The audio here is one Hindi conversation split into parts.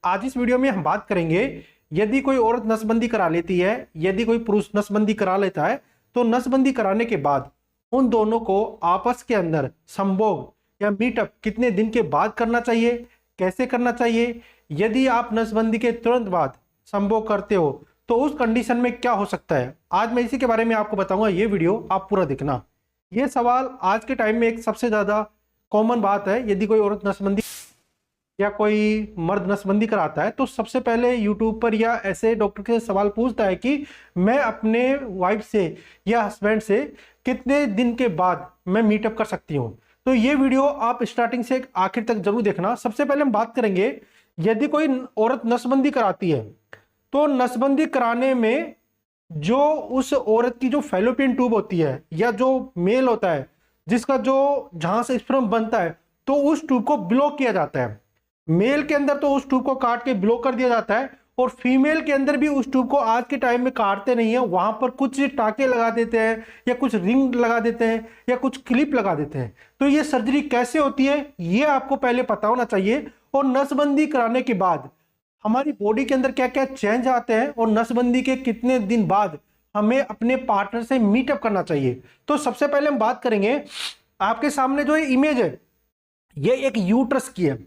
आज इस वीडियो में हम बात करेंगे, यदि कोई औरत नसबंदी करा लेती है, यदि कोई पुरुष नसबंदी करा लेता है, तो नसबंदी कराने के बाद उन दोनों को आपस के अंदर संभोग या मीटअप कितने दिन के बाद करना चाहिए, कैसे करना चाहिए। यदि आप नसबंदी के तुरंत बाद संभोग करते हो तो उस कंडीशन में क्या हो सकता है, आज मैं इसी के बारे में आपको बताऊंगा। ये वीडियो आप पूरा देखना। ये सवाल आज के टाइम में एक सबसे ज्यादा कॉमन बात है। यदि कोई औरत नसबंदी या कोई मर्द नसबंदी कराता है तो सबसे पहले यूट्यूब पर या ऐसे डॉक्टर से सवाल पूछता है कि मैं अपने वाइफ से या हस्बैंड से कितने दिन के बाद मैं मीटअप कर सकती हूँ। तो ये वीडियो आप स्टार्टिंग से आखिर तक जरूर देखना। सबसे पहले हम बात करेंगे, यदि कोई औरत नसबंदी कराती है तो नसबंदी कराने में जो उस औरत की जो फैलोपियन ट्यूब होती है या जो मेल होता है जिसका जो जहां से स्पर्म बनता है, तो उस ट्यूब को ब्लॉक किया जाता है। मेल के अंदर तो उस ट्यूब को काट के ब्लॉक कर दिया जाता है, और फीमेल के अंदर भी उस ट्यूब को आज के टाइम में काटते नहीं है, वहां पर कुछ टाके लगा देते हैं या कुछ रिंग लगा देते हैं या कुछ क्लिप लगा देते हैं। तो ये सर्जरी कैसे होती है ये आपको पहले पता होना चाहिए। और नसबंदी कराने के बाद हमारी बॉडी के अंदर क्या क्या चेंज आते हैं और नसबंदी के कितने दिन बाद हमें अपने पार्टनर से मीटअप करना चाहिए। तो सबसे पहले हम बात करेंगे, आपके सामने जो इमेज है ये एक यूट्रस की है।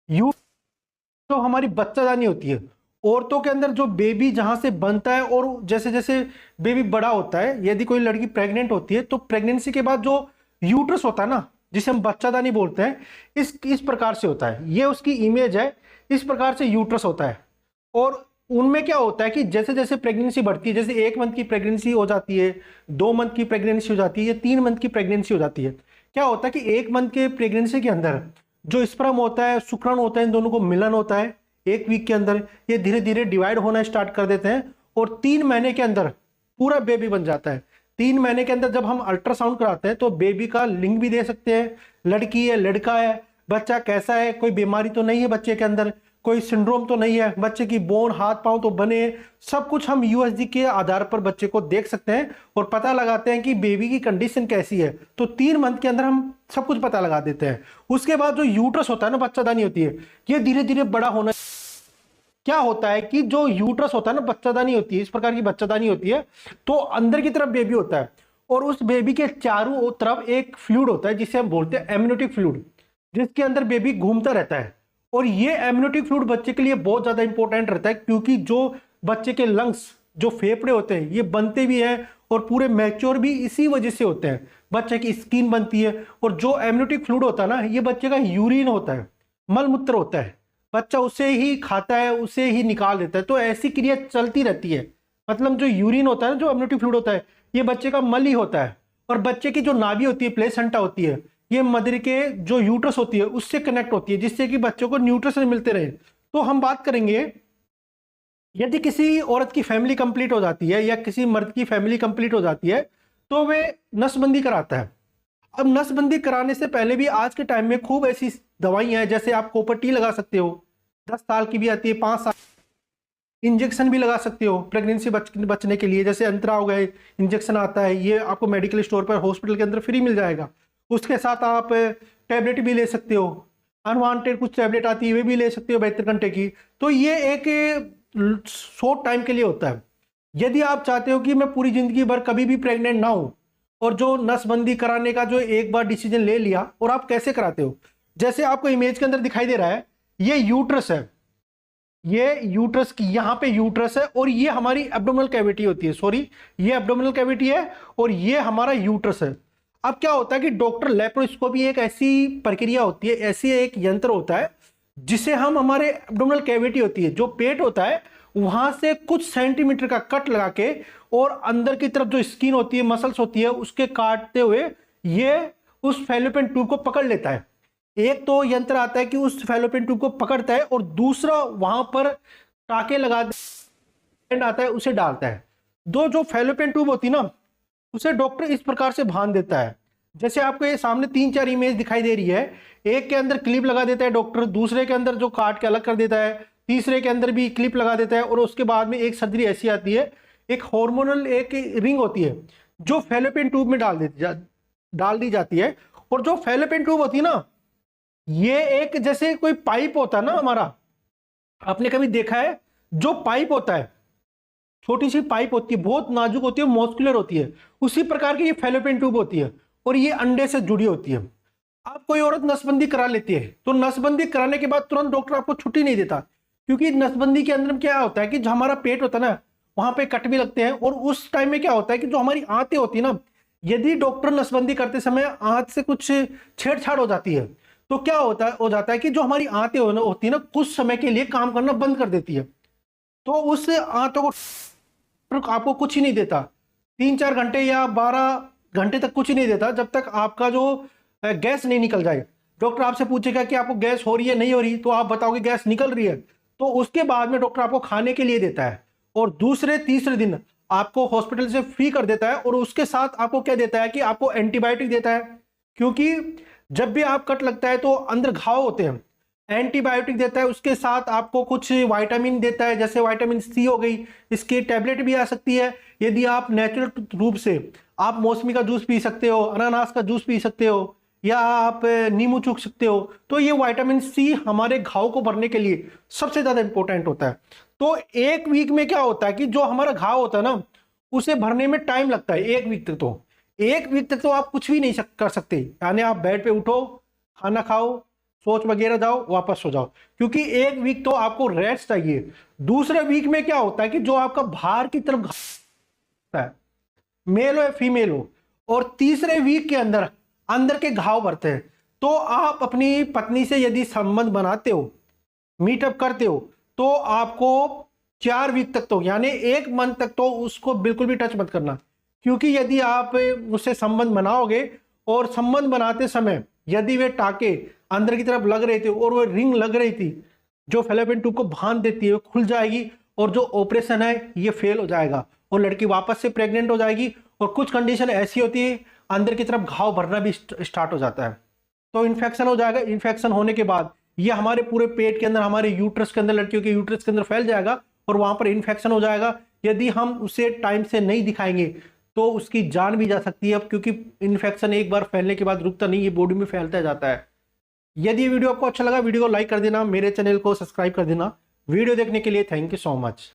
जो हमारी बच्चादानी होती है, औरतों के अंदर जो बेबी जहां से बनता है और जैसे जैसे बेबी बड़ा होता है, यदि कोई लड़की प्रेग्नेंट होती है तो प्रेगनेंसी के बाद जो यूट्रस होता है ना, जिसे हम बच्चादानी बोलते हैं, इस प्रकार से होता है। ये उसकी इमेज है, इस प्रकार से यूट्रस होता है। और उनमें क्या होता है कि जैसे जैसे प्रेगनेंसी बढ़ती है, जैसे 1 मंथ की प्रेगनेंसी हो जाती है, 2 मंथ की प्रेगनेंसी हो जाती है या 3 मंथ की प्रेगनेंसी हो जाती है, क्या होता है कि 1 मंथ के प्रेगनेंसी के अंदर जो स्पर्म होता है, शुक्राणु होता है, इन दोनों को मिलन होता है 1 वीक के अंदर। ये धीरे धीरे डिवाइड होना स्टार्ट कर देते हैं और 3 महीने के अंदर पूरा बेबी बन जाता है। 3 महीने के अंदर जब हम अल्ट्रासाउंड कराते हैं तो बेबी का लिंग भी दे सकते हैं, लड़की है लड़का है, बच्चा कैसा है, कोई बीमारी तो नहीं है बच्चे के अंदर, कोई सिंड्रोम तो नहीं है, बच्चे की बोन हाथ पांव तो बने, सब कुछ हम यूएसजी के आधार पर बच्चे को देख सकते हैं और पता लगाते हैं कि बेबी की कंडीशन कैसी है। तो 3 मंथ के अंदर हम सब कुछ पता लगा देते हैं। उसके बाद जो यूट्रस होता है ना, बच्चादानी होती है, ये धीरे धीरे बड़ा होना। क्या होता है कि जो यूट्रस होता है ना, बच्चादानी होती है, इस प्रकार की बच्चादानी होती है, तो अंदर की तरफ बेबी होता है और उस बेबी के चारों तरफ एक फ्लूइड होता है जिसे हम बोलते हैं एमनियोटिक फ्लूइड, जिसके अंदर बेबी घूमता रहता है। और ये एमनियोटिक फ्लूइड बच्चे के लिए बहुत ज्यादा इंपॉर्टेंट रहता है, क्योंकि जो बच्चे के लंग्स, जो फेफड़े होते हैं, ये बनते भी हैं और पूरे मैच्योर भी इसी वजह से होते हैं। बच्चे की स्किन बनती है और जो एमनियोटिक फ्लूइड होता है ना, ये बच्चे का यूरिन होता है, मलमूत्र होता है, बच्चा उसे ही खाता है, उसे ही निकाल देता है। तो ऐसी क्रिया चलती रहती है। मतलब जो यूरिन होता है ना, जो एमनियोटिक फ्लूइड होता है, ये बच्चे का मल ही होता है। और बच्चे की जो नाभि होती है, प्लेसेंटा होती है, ये मदर के जो यूट्रस होती है उससे कनेक्ट होती है, जिससे कि बच्चों को न्यूट्रिशन मिलते रहे। तो हम बात करेंगे, यदि किसी औरत की फैमिली कंप्लीट हो जाती है या किसी मर्द की फैमिली कंप्लीट हो जाती है तो वे नसबंदी कराता है। अब नसबंदी कराने से पहले भी आज के टाइम में खूब ऐसी दवाइयां हैं, जैसे आप कॉपर टी लगा सकते हो, 10 साल की भी आती है, 5 साल इंजेक्शन भी लगा सकते हो प्रेगनेंसी बचने के लिए। जैसे अंतरा हो गए इंजेक्शन आता है, ये आपको मेडिकल स्टोर पर हॉस्पिटल के अंदर फ्री मिल जाएगा। उसके साथ आप टैबलेट भी ले सकते हो, अनवांटेड कुछ टैबलेट आती है वे भी ले सकते हो 72 घंटे की। तो ये एक शॉर्ट टाइम के लिए होता है। यदि आप चाहते हो कि मैं पूरी जिंदगी भर कभी भी प्रेग्नेंट ना हूं, और जो नसबंदी कराने का जो एक बार डिसीजन ले लिया, और आप कैसे कराते हो, जैसे आपको इमेज के अंदर दिखाई दे रहा है, ये यूट्रस है, ये यूट्रस की यहाँ पे यूट्रस है और ये हमारी एब्डोमिनल कैविटी होती है, सॉरी ये एब्डोमिनल कैविटी है और ये हमारा यूट्रस है। अब क्या होता है कि डॉक्टर लेप्रोस्कोपी एक ऐसी प्रक्रिया होती है, ऐसी एक यंत्र होता है जिसे हम हमारे एब्डोमिनल कैविटी होती है, जो पेट होता है, वहां से कुछ सेंटीमीटर का कट लगा के और अंदर की तरफ जो स्किन होती है, मसल्स होती है, उसके काटते हुए ये उस फैलोपियन ट्यूब को पकड़ लेता है। एक तो यंत्र आता है कि उस फैलोपियन ट्यूब को पकड़ता है और दूसरा वहां पर टाके लगा आता है, उसे डालता है। दो जो फैलोपियन ट्यूब होती है ना, उसे डॉक्टर इस प्रकार से बांध देता है। जैसे आपको ये सामने 3-4 इमेज दिखाई दे रही है, एक के अंदर क्लिप लगा देता है डॉक्टर, दूसरे के अंदर जो काट के अलग कर देता है, तीसरे के अंदर भी क्लिप लगा देता है, और उसके बाद में एक सर्जरी ऐसी आती है, एक हार्मोनल एक रिंग होती है जो फैलोपियन ट्यूब में डाल दी जाती है। और जो फैलोपियन ट्यूब होती है ना, ये एक जैसे कोई पाइप होता है ना हमारा, आपने कभी देखा है जो पाइप होता है, छोटी सी पाइप होती है, बहुत नाजुक होती है, मॉस्कुलर होती है, उसी प्रकार की ये फैलोपियन ट्यूब होती है और ये अंडे से जुड़ी होती है। आप कोई औरत नसबंदी करा लेती है तो नसबंदी कराने के बाद तुरंत डॉक्टर आपको छुट्टी नहीं देता, क्योंकि नसबंदी के अंदर क्या होता है कि जो हमारा पेट होता है ना, वहां पे कट भी लगते हैं, और उस टाइम में क्या होता है कि जो हमारी आंतें होती है ना, यदि डॉक्टर नसबंदी करते समय आंत से कुछ छेड़छाड़ हो जाती है तो क्या हो जाता है कि जो हमारी आंतें होती है ना, कुछ समय के लिए काम करना बंद कर देती है। तो उस आंतों को आपको कुछ ही नहीं देता, 3-4 घंटे या 12 घंटे तक कुछ ही नहीं देता, जब तक आपका जो गैस नहीं निकल जाए। डॉक्टर आपसे पूछेगा कि आपको गैस हो रही है नहीं हो रही, तो आप बताओगे गैस निकल रही है, तो उसके बाद में डॉक्टर आपको खाने के लिए देता है और दूसरे तीसरे दिन आपको हॉस्पिटल से फ्री कर देता है, और उसके साथ आपको क्या देता है कि आपको एंटीबायोटिक देता है, क्योंकि जब भी आप कट लगता है तो अंदर घाव होते हैं, एंटीबायोटिक देता है, उसके साथ आपको कुछ विटामिन देता है, जैसे विटामिन सी हो गई, इसकी टैबलेट भी आ सकती है। यदि आप नेचुरल रूप से आप मौसमी का जूस पी सकते हो, अनानास का जूस पी सकते हो, या आप नींबू चूक सकते हो, तो ये विटामिन सी हमारे घाव को भरने के लिए सबसे ज्यादा इंपॉर्टेंट होता है। तो एक वीक में क्या होता है कि जो हमारा घाव होता है ना, उसे भरने में टाइम लगता है। एक वीक तक तो आप कुछ भी नहीं कर सकते, यानी आप बेड पे उठो, खाना खाओ, सोच वगैरह जाओ, वापस सो जाओ, क्योंकि एक वीक तो आपको रेस्ट चाहिए। दूसरे वीक में क्या होता है कि जो आपका बाहर की तरफ है, मेल हो या फीमेल हो, और तीसरे वीक के अंदर अंदर के घाव भरते हैं। तो आप अपनी पत्नी से यदि संबंध बनाते हो, मीटअप करते हो, तो आपको 4 वीक तक तो यानी 1 मंथ तक तो उसको बिल्कुल भी टच मत करना, क्योंकि यदि आप उससे संबंध बनाओगे और संबंध बनाते समय यदि वे टाके अंदर की तरफ लग रहे थे और वो रिंग लग रही थी जो फैलोपियन ट्यूब को बांध देती है, वो खुल जाएगी और जो ऑपरेशन है ये फेल हो जाएगा और लड़की वापस से प्रेग्नेंट हो जाएगी। और कुछ कंडीशन ऐसी होती है अंदर की तरफ घाव भरना भी स्टार्ट हो जाता है, तो इन्फेक्शन हो जाएगा। इन्फेक्शन होने के बाद ये हमारे पूरे पेट के अंदर, हमारे यूट्रस के अंदर, लड़कियों के यूट्रस के अंदर फैल जाएगा और वहां पर इन्फेक्शन हो जाएगा। यदि हम उसे टाइम से नहीं दिखाएंगे तो उसकी जान भी जा सकती है, क्योंकि इन्फेक्शन एक बार फैलने के बाद रुकता नहीं, ये बॉडी में फैलता जाता है। यदि ये वीडियो आपको अच्छा लगा, वीडियो को लाइक कर देना, मेरे चैनल को सब्सक्राइब कर देना। वीडियो देखने के लिए थैंक यू सो मच।